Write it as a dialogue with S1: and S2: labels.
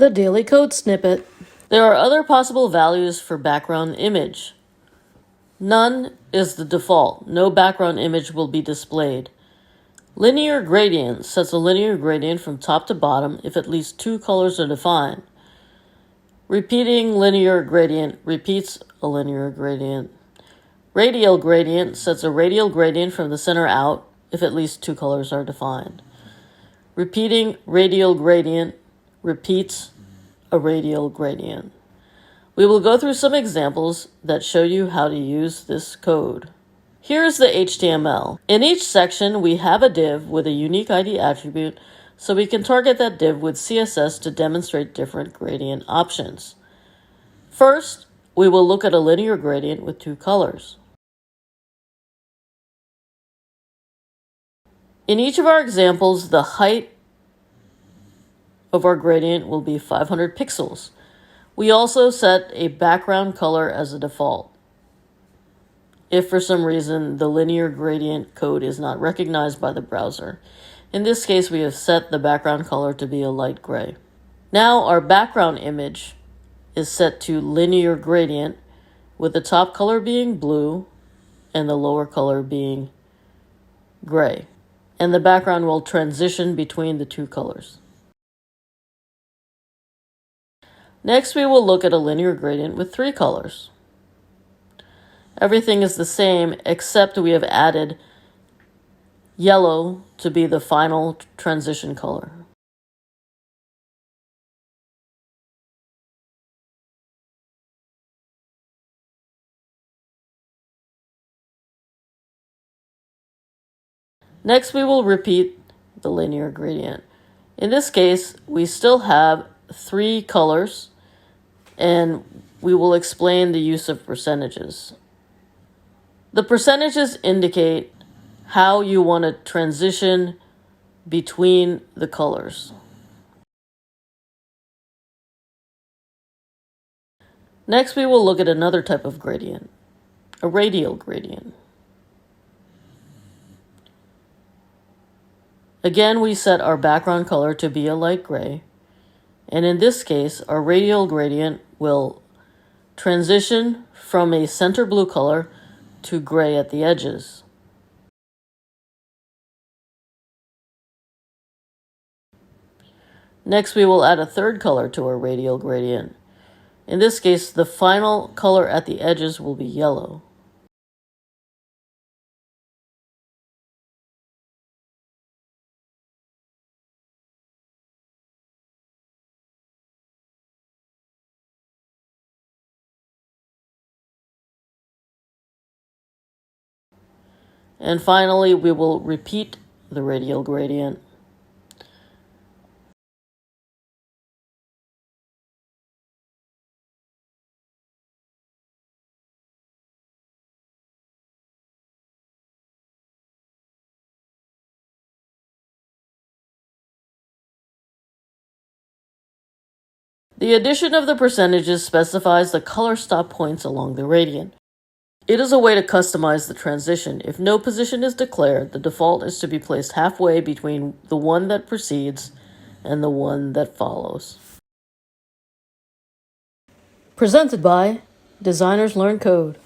S1: The daily code snippet. There are other possible values for background image. None is the default. No background image will be displayed. Linear gradient sets a linear gradient from top to bottom if at least two colors are defined. Repeating linear gradient repeats a linear gradient. Radial gradient sets a radial gradient from the center out if at least two colors are defined. Repeating radial gradient repeats a radial gradient. We will go through some examples that show you how to use this code. Here is the HTML. In each section, we have a div with a unique ID attribute, so we can target that div with CSS to demonstrate different gradient options. First, we will look at a linear gradient with two colors. In each of our examples, the height of our gradient will be 500 pixels. We also set a background color as a default. If for some reason the linear gradient code is not recognized by the browser. In this case, we have set the background color to be a light gray. Now our background image is set to linear gradient, with the top color being blue and the lower color being gray. And the background will transition between the two colors. Next, we will look at a linear gradient with three colors. Everything is the same except we have added yellow to be the final transition color. Next, we will repeat the linear gradient. In this case, we still have three colors, and we will explain the use of percentages. The percentages indicate how you want to transition between the colors. Next, we will look at another type of gradient, a radial gradient. Again, we set our background color to be a light gray, and in this case, our radial gradient will transition from a center blue color to gray at the edges. Next, we will add a third color to our radial gradient. In this case, the final color at the edges will be yellow. And finally, we will repeat the radial gradient. The addition of the percentages specifies the color stop points along the gradient. It is a way to customize the transition. If no position is declared, the default is to be placed halfway between the one that precedes and the one that follows. Presented by Designers Learn Code.